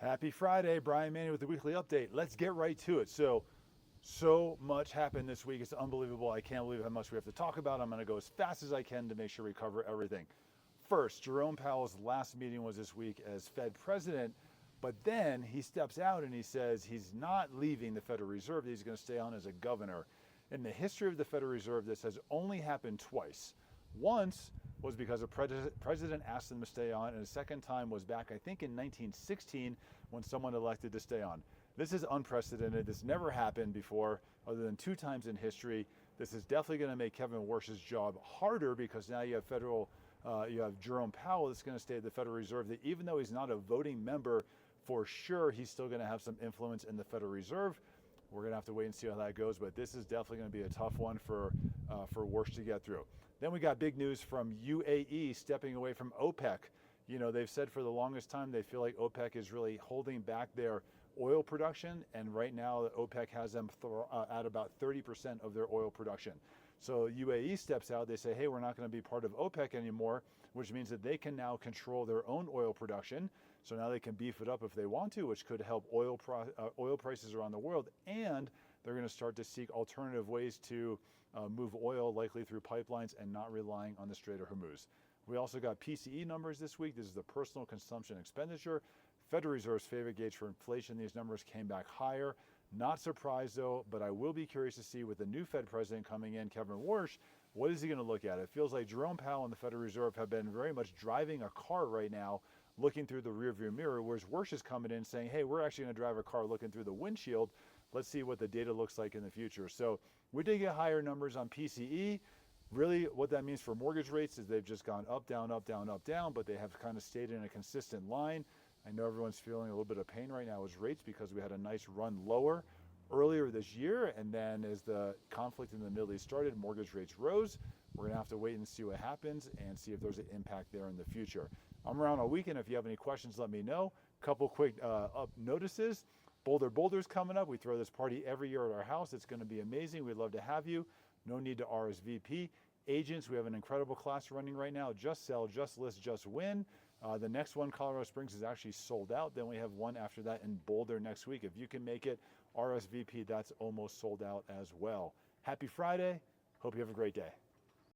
Happy Friday, Brian Manny with the weekly update. Let's get right to it. So much happened this week. It's unbelievable. I can't believe how much we have to talk about. I'm going to go as fast as I can to make sure we cover everything. First, Jerome Powell's last meeting was this week as Fed president, but then he steps out and he says he's not leaving the Federal Reserve. He's going to stay on as a governor. In the history of the Federal Reserve, this has only happened twice. Once was because a president asked him to stay on, and the second time was back, I think, in 1916 when someone elected to stay on. This is unprecedented. This never happened before, other than 2 times in history. This is definitely going to make Kevin Warsh's job harder because now you have Jerome Powell that's going to stay at the Federal Reserve. That even though he's not a voting member, for sure he's still going to have some influence in the Federal Reserve. We're going to have to wait and see how that goes, but this is definitely going to be a tough one for Warsh to get through. Then we got big news from UAE stepping away from OPEC. You know, they've said for the longest time they feel like OPEC is really holding back their oil production, and right now OPEC has them at about 30% of their oil production. So UAE steps out. They say, hey, we're not going to be part of OPEC anymore, which means that they can now control their own oil production. So now they can beef it up if they want to, which could help oil prices around the world. And they're going to start to seek alternative ways to move oil, likely through pipelines and not relying on the Strait of Hormuz. We also got PCE numbers this week. This is the personal consumption expenditure. Federal Reserve's favorite gauge for inflation. These numbers came back higher. Not surprised though, but I will be curious to see with the new Fed president coming in, Kevin Warsh, what is he going to look at? It feels like Jerome Powell and the Federal Reserve have been very much driving a car right now, looking through the rearview mirror, whereas Warsh is coming in saying, hey, we're actually going to drive a car looking through the windshield. Let's see what the data looks like in the future. So we did get higher numbers on PCE. Really what that means for mortgage rates is they've just gone up, down, up, down, up, down, but they have kind of stayed in a consistent line. I know everyone's feeling a little bit of pain right now with rates because we had a nice run lower earlier this year, and then as the conflict in the Middle East started, mortgage rates rose. We're going to have to wait and see what happens and see if there's an impact there in the future. I'm around all weekend. If you have any questions, let me know. Couple quick notices. Boulder's coming up. We throw this party every year at our house. It's going to be amazing. We'd love to have you. No need to RSVP. Agents, we have an incredible class running right now. Just sell, just list, just win. The next one, Colorado Springs, is actually sold out. Then we have one after that in Boulder next week. If you can make it, RSVP, that's almost sold out as well. Happy Friday. Hope you have a great day.